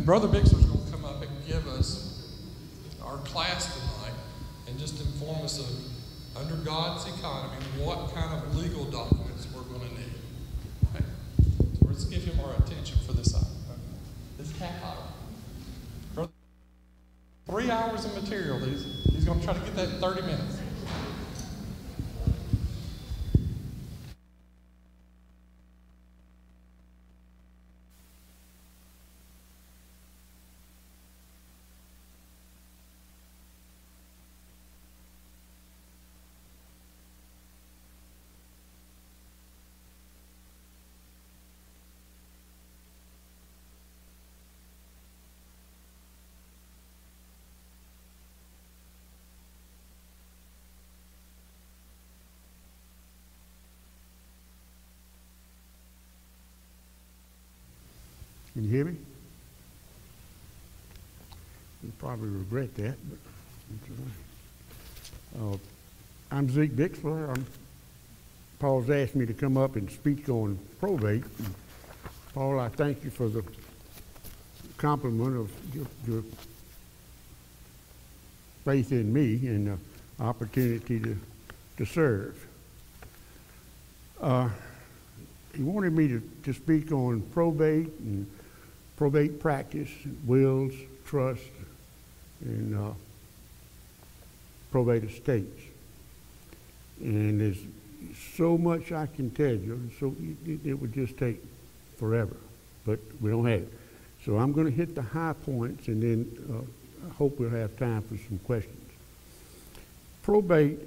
Brother Bixler's going to come up and give us our class tonight and just inform us of, under God's economy, what kind of legal documents we're going to need. Okay? So let's give him our attention for this item. This half hour. 3 hours of material. He's going to try to get that in 30 minutes. Can you hear me? You'll probably regret that, but I'm Zeke Bixler. Paul's asked me to come up and speak on probate. And Paul, I thank you for the compliment of your faith in me and the opportunity to serve. He wanted me to speak on probate and probate practice, wills, trust, and probate estates. And there's so much I can tell you, so it would just take forever, but we don't have it. So I'm going to hit the high points, and then I hope we'll have time for some questions. Probate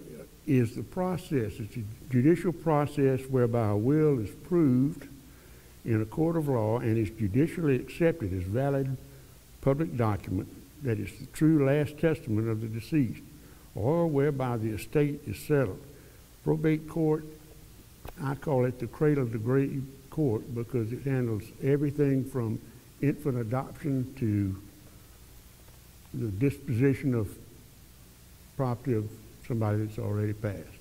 is the process, it's a judicial process whereby a will is proved in a court of law and is judicially accepted as valid public document that is the true last testament of the deceased, or whereby the estate is settled. Probate court, I call it the cradle to grave court because it handles everything from infant adoption to the disposition of property of somebody that's already passed.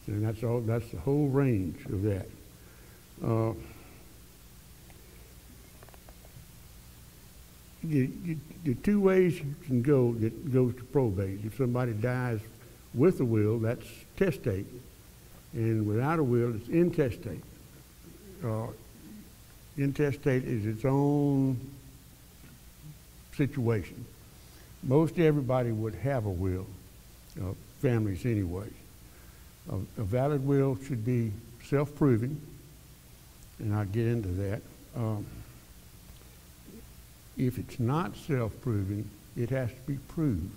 And that's the whole range of that. The two ways you can go that goes to probate. If somebody dies with a will, that's testate. And without a will, it's intestate. Intestate is its own situation. Most everybody would have a will, families anyway. A valid will should be self-proving, and I'll get into that. If it's not self-proving, it has to be proved,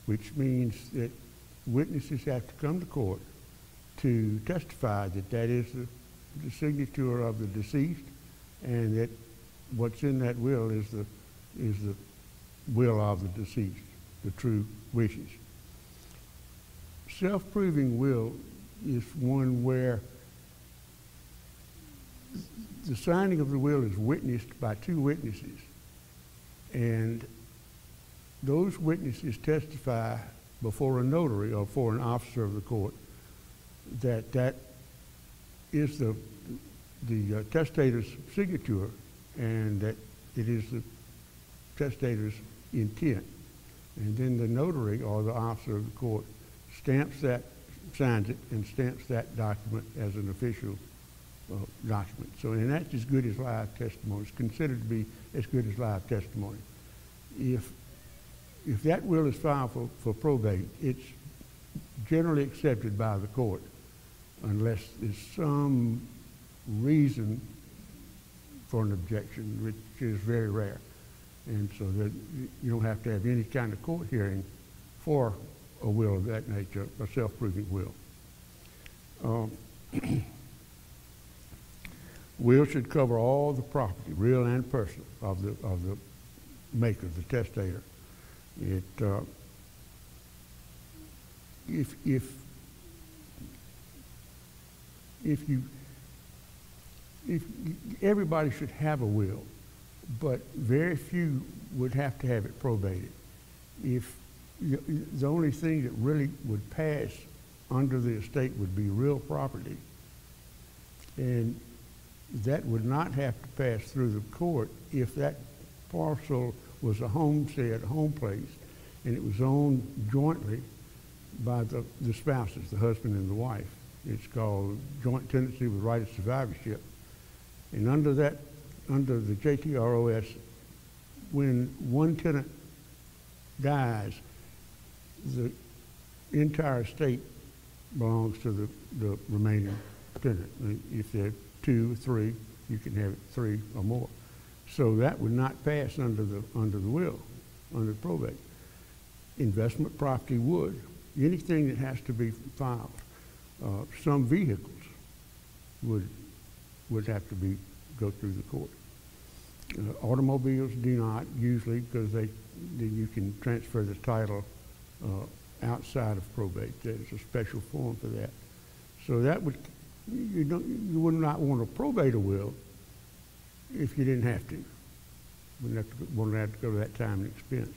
which means that witnesses have to come to court to testify that that is the signature of the deceased, and that what's in that will is the will of the deceased, the true wishes. Self-proving will is one where the signing of the will is witnessed by two witnesses, and those witnesses testify before a notary or for an officer of the court that that is the testator's signature and that it is the testator's intent. And then the notary or the officer of the court stamps that, signs it, and stamps that document as an official document. So, and that's as good as live testimony. It's considered to be as good as live testimony. If that will is filed for probate, it's generally accepted by the court unless there's some reason for an objection, which is very rare. And so that you don't have to have any kind of court hearing for a will of that nature, a self-proving will. Will should cover all the property, real and personal, of the maker, the testator. It if everybody should have a will, but very few would have to have it probated. If the only thing that really would pass under the estate would be real property, and that would not have to pass through the court if that parcel was a homestead, a home place, and it was owned jointly by the spouses, the husband and the wife. It's called joint tenancy with right of survivorship. And under the JTROS, when one tenant dies, the entire estate belongs to the remaining tenant. If there are 2 or 3, you can have 3 or more. So that would not pass under the will, under probate. Investment property would. Anything that has to be filed. Some vehicles would have to go through the court. Automobiles do not usually, because you can transfer the title outside of probate. There's a special form for that. So that you would not want to probate a will if you didn't have to. Wouldn't have to go to that time and expense.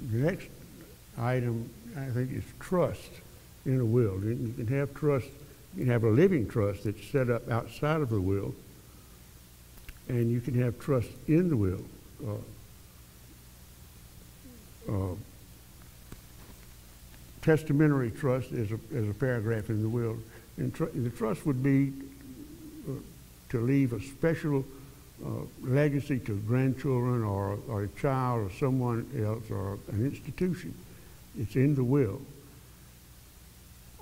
The next item, I think, is trust in a will. You can have trust, you can have a living trust that's set up outside of the will, and you can have trust in the will. Testamentary trust is a paragraph in the will. And the trust would be to leave a special legacy to grandchildren or a child or someone else or an institution. It's in the will.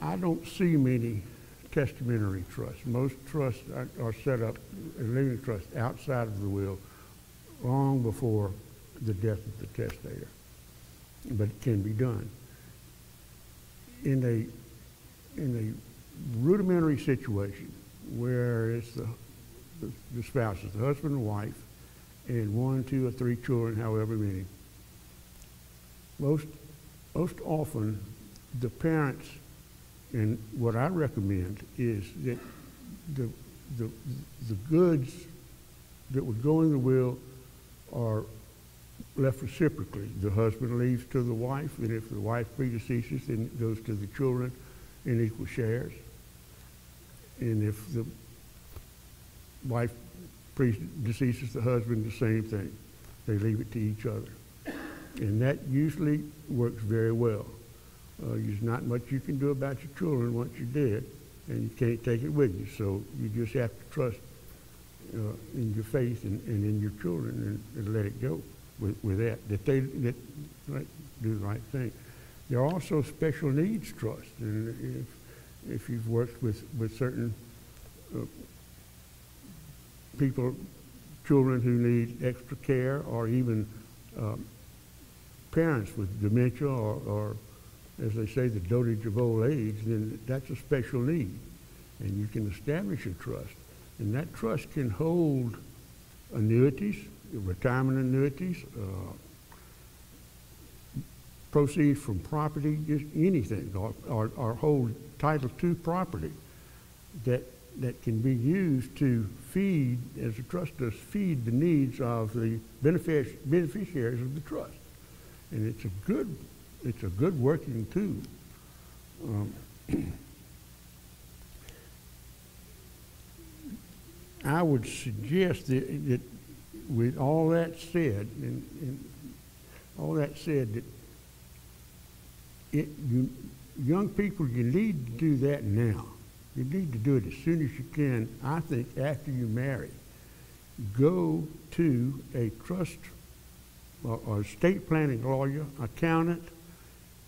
I don't see many testamentary trusts. Most trusts are set up, a living trust, outside of the will long before the death of the testator. But it can be done. In a rudimentary situation where it's the spouses, the husband and wife, and 1, 2, or 3 children, however many, most often the parents, and what I recommend is that the goods that would go in the will are left reciprocally. The husband leaves to the wife, and if the wife predeceases, then it goes to the children in equal shares. And if the wife predeceases the husband, the same thing. They leave it to each other. And that usually works very well. There's not much you can do about your children once you're dead, and you can't take it with you. So you just have to trust in your faith and in your children and let it go with that they do the right thing. There are also special needs trusts, and if you've worked with certain people, children who need extra care, or even parents with dementia or, as they say, the dotage of old age, then that's a special need. And you can establish a trust. And that trust can hold annuities, retirement annuities, proceeds from property, just anything, or hold title to property that can be used to feed, as a trust does, feed the needs of the beneficiaries of the trust. And it's a good working tool. I would suggest that with all that said, that young people, you need to do that now. You need to do it as soon as you can. I think after you marry, go to a trust or estate planning lawyer, accountant,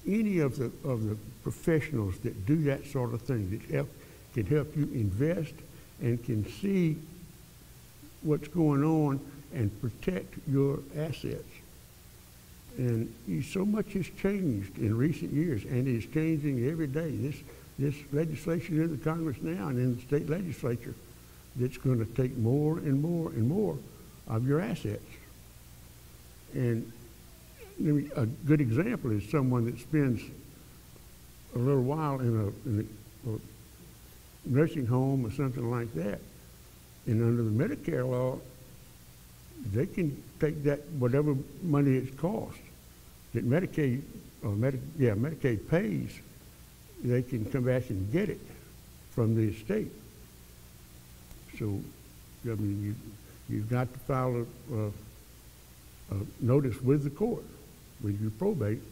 any of the professionals that do that sort of thing, that can help you invest and can see what's going on and protect your assets. And so much has changed in recent years, and is changing every day. This legislation in the Congress now and in the state legislature, that's going to take more and more and more of your assets. And a good example is someone that spends a little while in a nursing home or something like that, and under the Medicare law, they can take that, whatever money it costs that Medicaid pays, they can come back and get it. from the estate. So, I mean, you've got to file a notice with the court when you probate,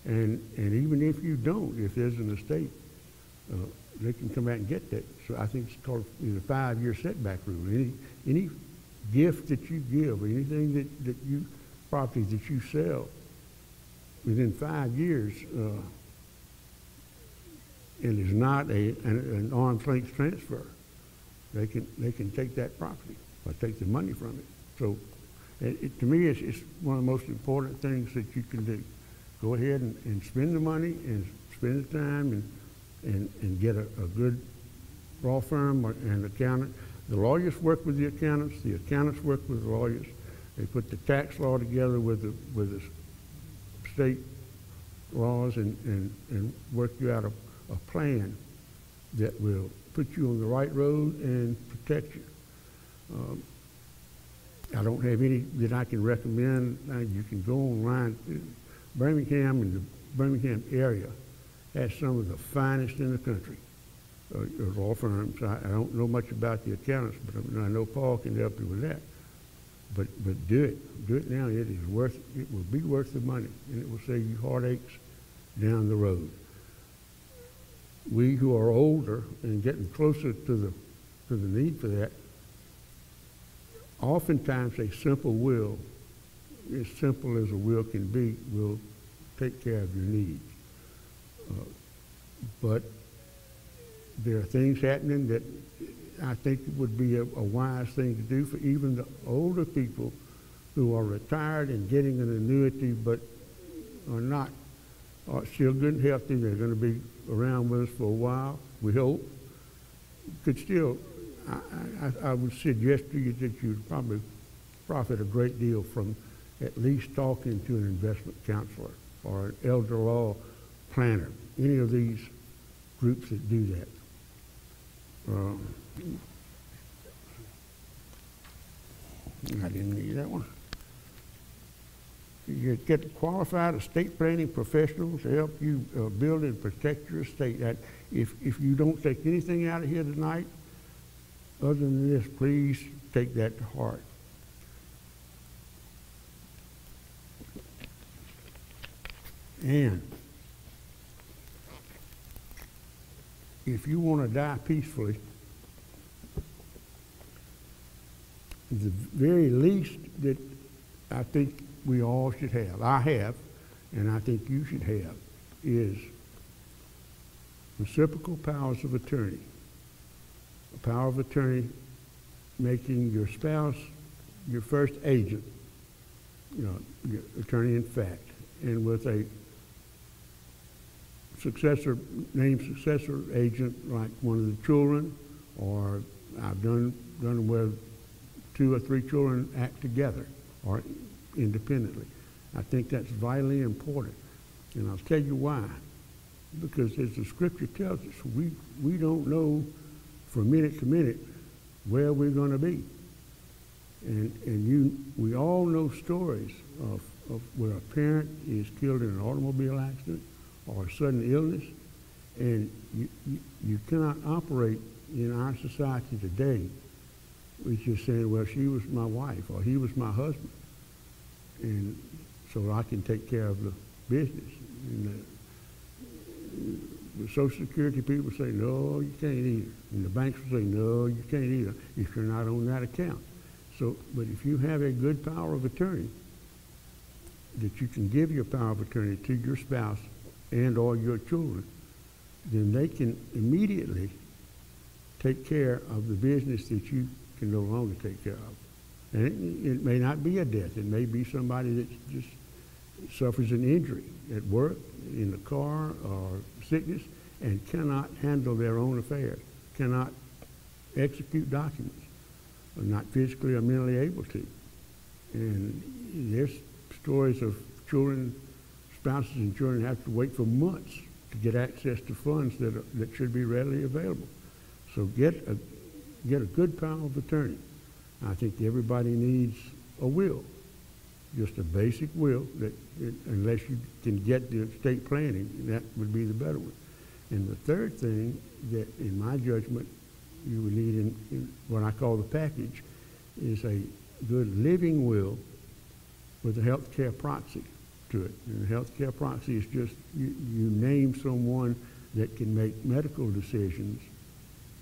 and even if you don't, if there's an estate, they can come out and get that. So I think it's called the 5-year setback rule. Any gift that you give, or anything that you, property that you sell within 5 years, and is not an arm's length transfer, they can take that property or take the money from it. So to me, it's one of the most important things that you can do. Go ahead and spend the money and spend the time and get a good law firm and accountant. The lawyers work with the accountants work with the lawyers. They put the tax law together with the state laws and work you out a plan that will put you on the right road and protect you. I don't have any that I can recommend. You can go online. Birmingham and the Birmingham area has some of the finest in the country, law firms. I don't know much about the accountants, but I know Paul can help you with that. But do it. Do it now. It will be worth the money, and it will save you heartaches down the road. We who are older and getting closer to the need for that, oftentimes a simple will, as simple as a will can be, will take care of your needs. But there are things happening that I think would be a wise thing to do for even the older people who are retired and getting an annuity but are still good and healthy. They're going to be around with us for a while, we hope. Could still, I would suggest to you that you'd probably profit a great deal from at least talking to an investment counselor or an elder law planner, any of these groups that do that. I didn't need that one. You get qualified estate planning professionals to help you build and protect your estate. If you don't take anything out of here tonight, other than this, please take that to heart. And if you want to die peacefully, the very least that I think we all should have, I have, and I think you should have, is reciprocal powers of attorney. A power of attorney making your spouse your first agent, your attorney in fact, and with a named successor agent like one of the children, or I've done where 2 or 3 children act together or independently. I think that's vitally important, and I'll tell you why. Because as the scripture tells us, we don't know from minute to minute where we're going to be, and we all know stories of where a parent is killed in an automobile accident or a sudden illness, and you cannot operate in our society today with just saying, well, she was my wife or he was my husband, and so I can take care of the business. And the Social Security people say, no, you can't either. And the banks will say, no, you can't either if you're not on that account. So, but if you have a good power of attorney, that you can give your power of attorney to your spouse and or your children, then they can immediately take care of the business that you can no longer take care of. And it may not be a death. It may be somebody that just suffers an injury at work, in the car, or sickness, and cannot handle their own affairs, cannot execute documents, or not physically or mentally able to. And there's stories of children, spouses and children have to wait for months to get access to funds that should be readily available. So get a good power of attorney. I think everybody needs a will, just a basic will that unless you can get the estate planning, that would be the better one. And the third thing that, in my judgment, you would need in what I call the package is a good living will with a health care proxy to it. And the health care proxy is just you name someone that can make medical decisions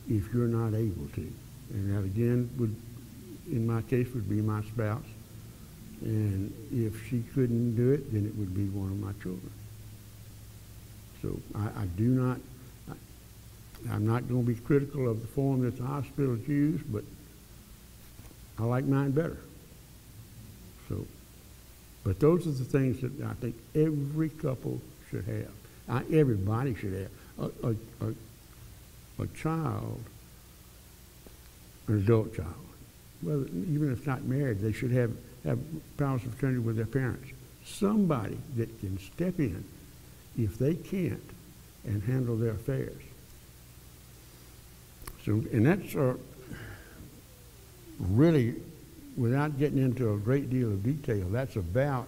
if you're not able to. And that again would, in my case, would be my spouse. And if she couldn't do it, then it would be one of my children. So I'm not going to be critical of the form that the hospitals use, but I like mine better. So, but those are the things that I think every couple should have. Everybody should have. A child, an adult child, well, even if not married, they should have powers of attorney with their parents. Somebody that can step in if they can't and handle their affairs. So, and that's really, without getting into a great deal of detail, that's about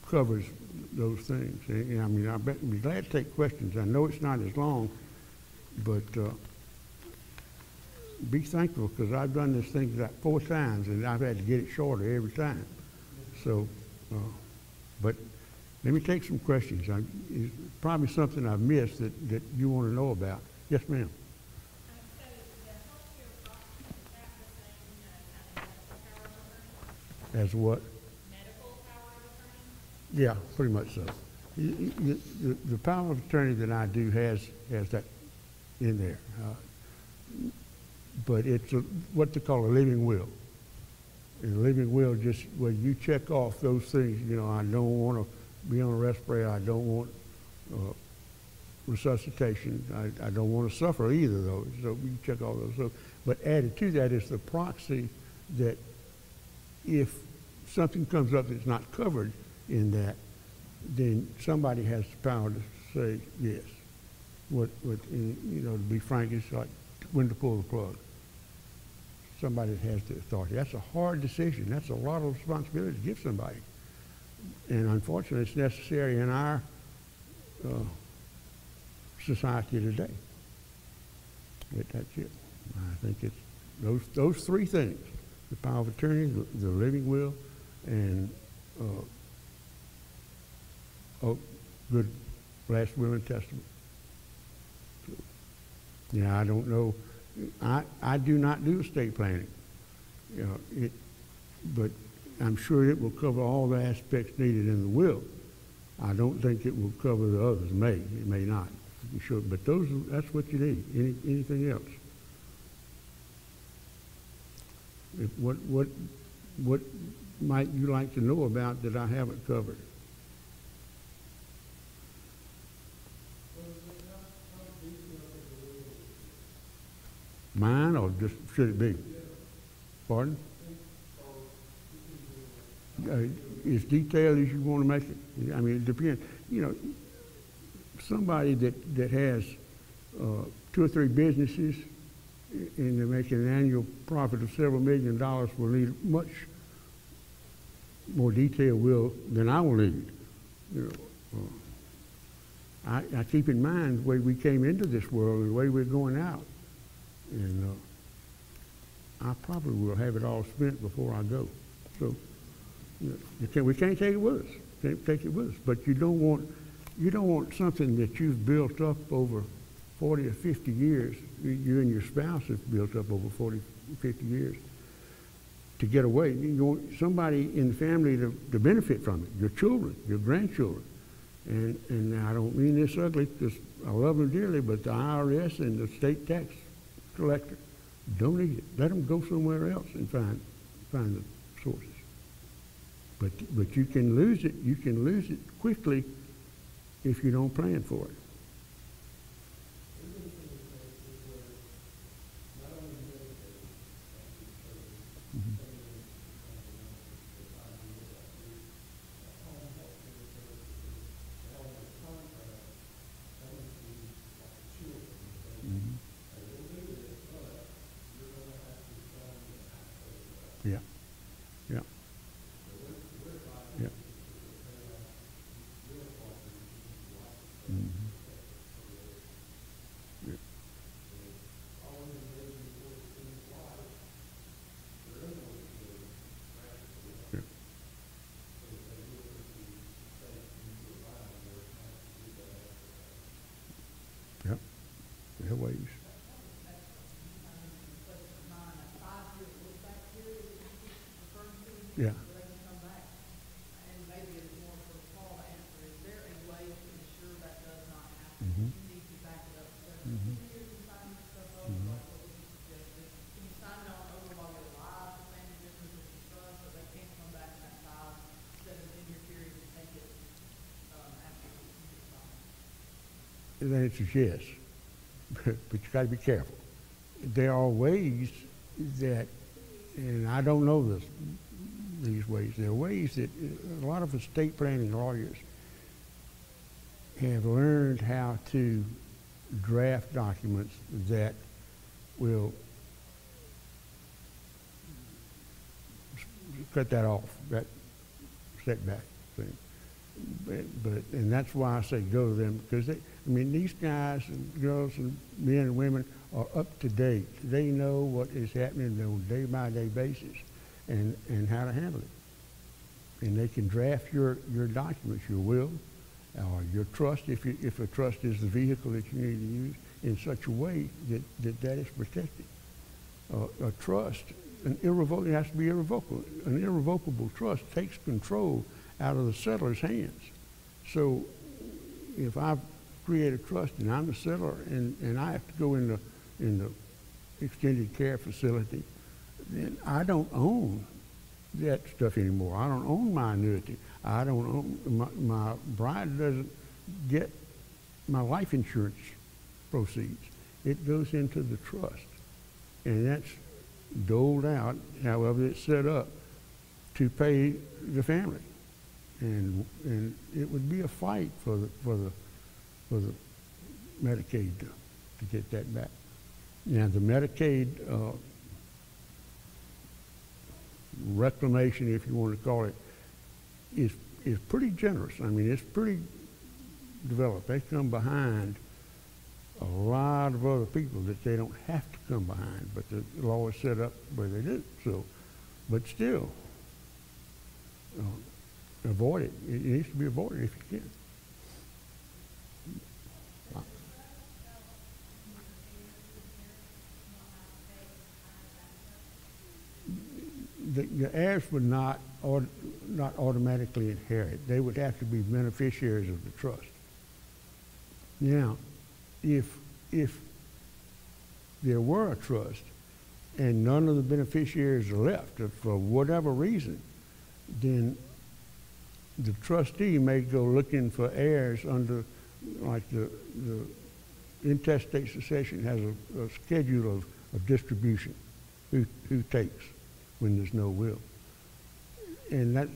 covers those things. And, I mean, I'd be glad to take questions. I know it's not as long, but be thankful, because I've done this thing about 4 times and I've had to get it shorter every time. So, but let me take some questions. It's probably something I've missed that you want to know about. Yes, ma'am. As what? Medical power of attorney? Yeah, pretty much so. The power of attorney that I do has that in there. But it's what they call a living will. And a living will just where you check off those things. You know, I don't want to be on a respirator. I don't want resuscitation. I don't want to suffer either of those. So you check all those. So, but added to that is the proxy that if something comes up that's not covered in that, then somebody has the power to say yes. You know, to be frank, it's like when to pull the plug. Somebody that has the authority. That's a hard decision. That's a lot of responsibility to give somebody. And unfortunately, it's necessary in our society today. But that's it. I think it's those 3 things: the power of attorney, the living will, and good last will and testament. Yeah, I don't know. I do not do estate planning, you know, but I'm sure it will cover all the aspects needed in the will. I don't think it will cover the others. It may not. Sure, but that's what you need. Anything else? What might you like to know about that I haven't covered? Mine, or just should it be? Pardon? As detailed as you want to make it. I mean, it depends. You know, somebody that has 2 or 3 businesses and they're making an annual profit of several $1 million will need much more detailed will than I will need. You know, I keep in mind the way we came into this world and the way we're going out. And I probably will have it all spent before I go. So you know, we can't take it with us. Can't take it with us. But you don't want something that you've built up over 40 or 50 years. You and your spouse have built up over 40, 50 years to get away. You want somebody in the family to benefit from it. Your children, your grandchildren. And I don't mean this ugly, because I love them dearly, but the IRS and the state tax collector don't need it. Let them go somewhere else and find the sources. But you can lose it. You can lose it quickly if you don't plan for it. Yeah. Yeah. Yeah. There are ways. Yeah. Mm-hmm. Mm-hmm. The answer is yes, but you got to be careful. There are ways that, and I don't know these ways. There are ways that a lot of estate planning lawyers have learned how to draft documents that will cut that off, that setback thing. And that's why I say go to them, because these guys and girls and men and women are up to date. They know what is happening on a day-by-day basis and how to handle it. And they can draft your documents, your will, or your trust, if a trust is the vehicle that you need to use, in such a way that is protected. A trust, it has to be irrevocable. An irrevocable trust takes control out of the settler's hands. So if I create a trust and I'm the settler and I have to go in the extended care facility, then I don't own that stuff anymore. I don't own my annuity. I don't own, my bride doesn't get my life insurance proceeds. It goes into the trust. And that's doled out, however it's set up, to pay the family. And it would be a fight for the Medicaid to get that back. Now the Medicaid reclamation, if you want to call it, is pretty generous. It's pretty developed. They come behind a lot of other people that they don't have to come behind, but the law is set up where they do. So, but still, avoid it. It needs to be avoided if you can. The heirs would not automatically inherit. They would have to be beneficiaries of the trust. Now, if there were a trust and none of the beneficiaries are left for whatever reason, then the trustee may go looking for heirs under, like the intestate succession has a schedule of distribution, who takes when there's no will. And that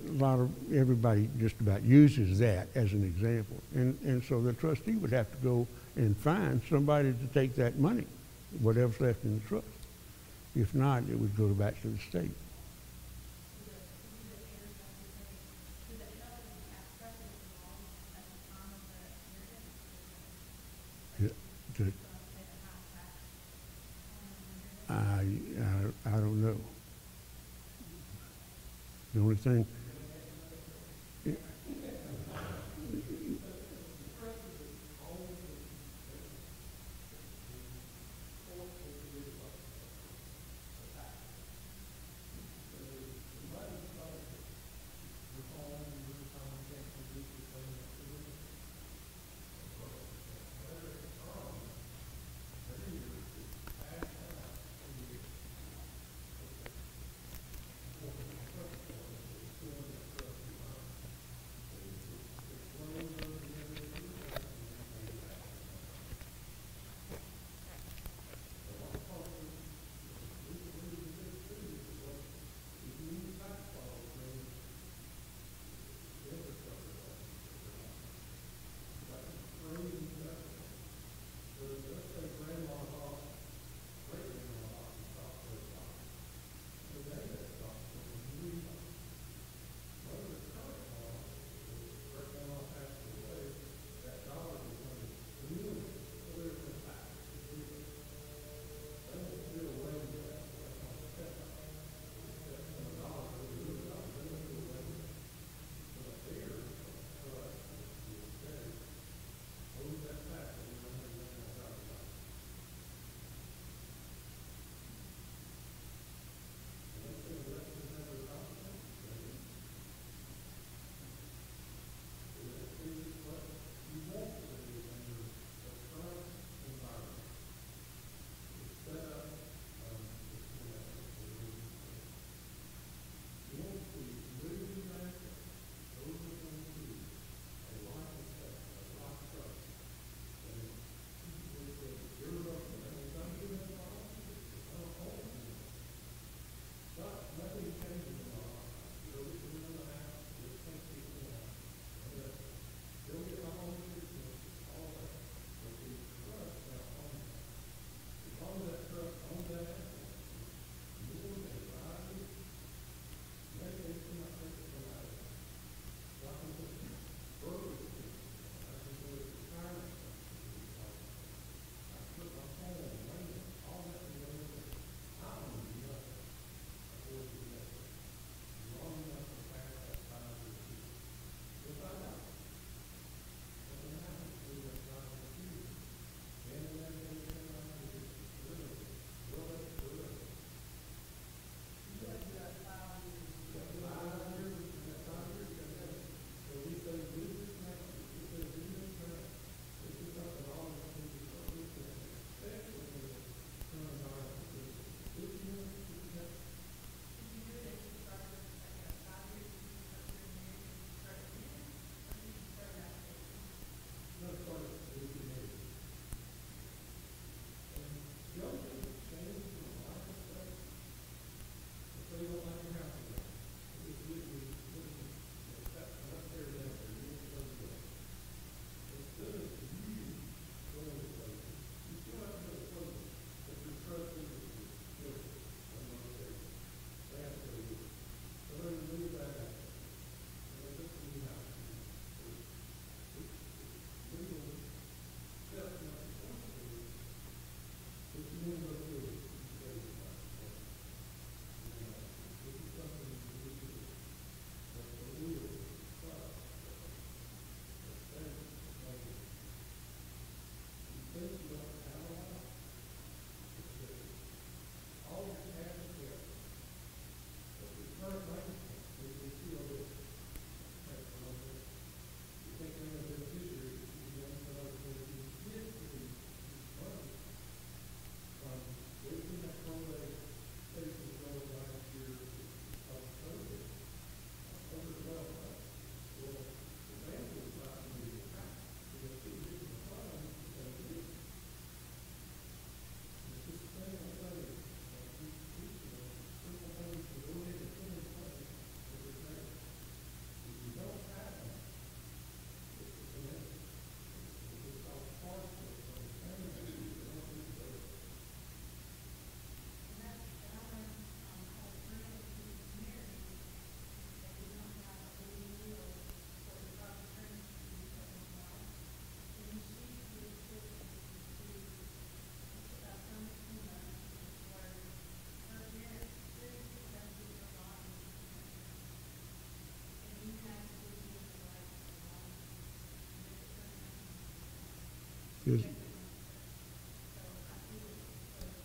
everybody just about uses that as an example. And so the trustee would have to go and find somebody to take that money, whatever's left in the trust. If not, it would go back to the state. I don't know. The only thing,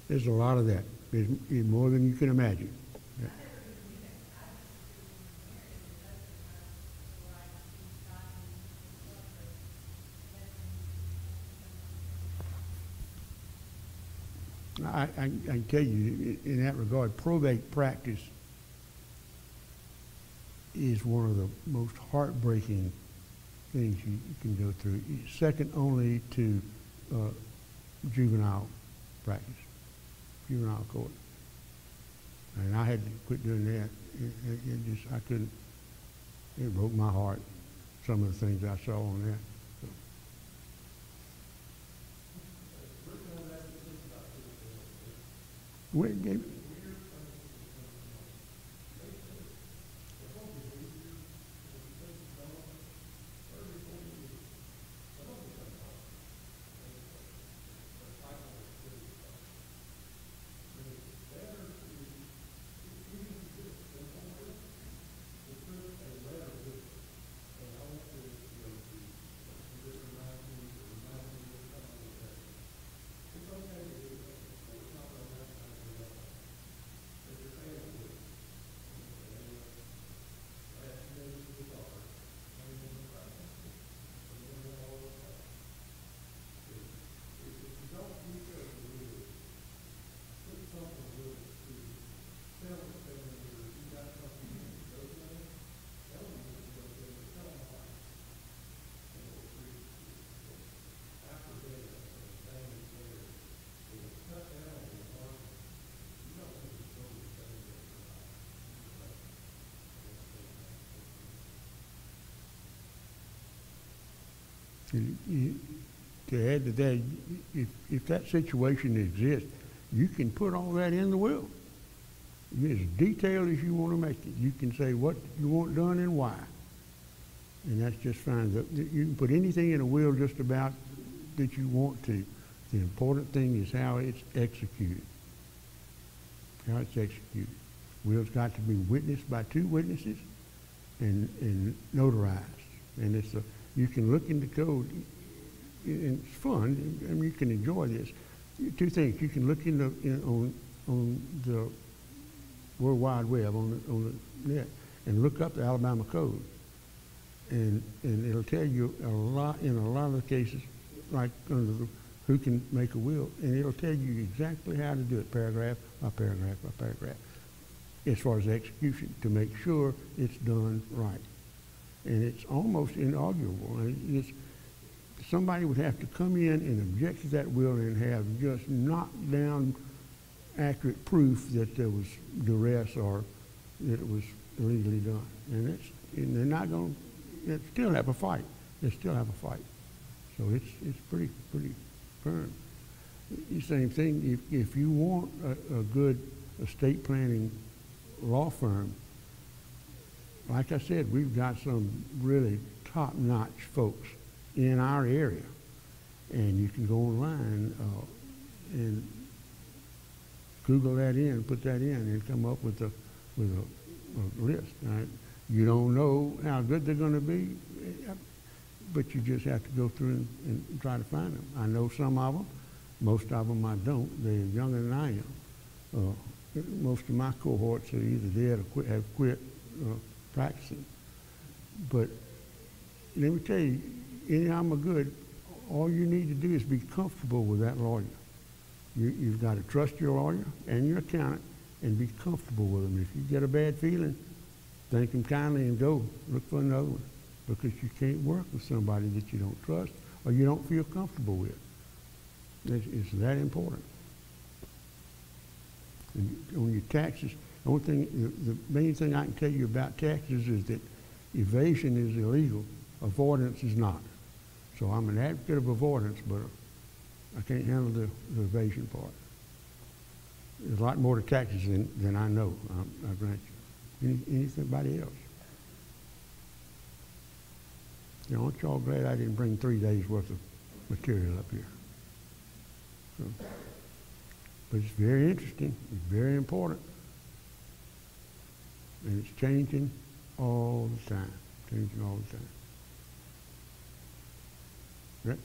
There's a lot of that. There's more than you can imagine. Yeah. I can tell you, in that regard, probate practice is one of the most heartbreaking things you can go through, second only to juvenile practice, juvenile court. And I had to quit doing that. I couldn't, it broke my heart, some of the things I saw on that. So. To add to that, if that situation exists, you can put all that in the will. As detailed as you want to make it. You can say what you want done and why. And that's just fine. You can put anything in a will just about that you want to. The important thing is how it's executed. How it's executed. Will's got to be witnessed by two witnesses and notarized. And you can look in the code, and it's fun, and you can enjoy this. Two things, you can look on the World Wide Web, on the net, and look up the Alabama code. And it'll tell you in a lot of the cases, like under who can make a will, and it'll tell you exactly how to do it, paragraph by paragraph by paragraph, as far as execution, to make sure it's done right. And it's almost inarguable. Somebody would have to come in and object to that will and have just knocked down accurate proof that there was duress or that it was illegally done. And they're not going to still have a fight. They still have a fight. So it's pretty firm. The same thing, if you want a good estate planning law firm, like I said, we've got some really top-notch folks in our area, and you can go online and Google that in, put that in, and come up with a list. Right? You don't know how good they're going to be, but you just have to go through and try to find them. I know some of them. Most of them I don't. They're younger than I am. Most of my cohorts are either dead or have quit practicing. But let me tell you, in Alma Good, all you need to do is be comfortable with that lawyer. You've got to trust your lawyer and your accountant and be comfortable with them. If you get a bad feeling, thank them kindly and go look for another one, because you can't work with somebody that you don't trust or you don't feel comfortable with. It's that important. And on your taxes, the main thing I can tell you about taxes is that evasion is illegal, avoidance is not. So I'm an advocate of avoidance, but I can't handle the evasion part. There's a lot more to taxes than I know, I grant you. Anybody else? You know, aren't y'all glad I didn't bring 3 days worth of material up here? So, but it's very interesting, it's very important. And it's changing all the time, changing all the time. Right?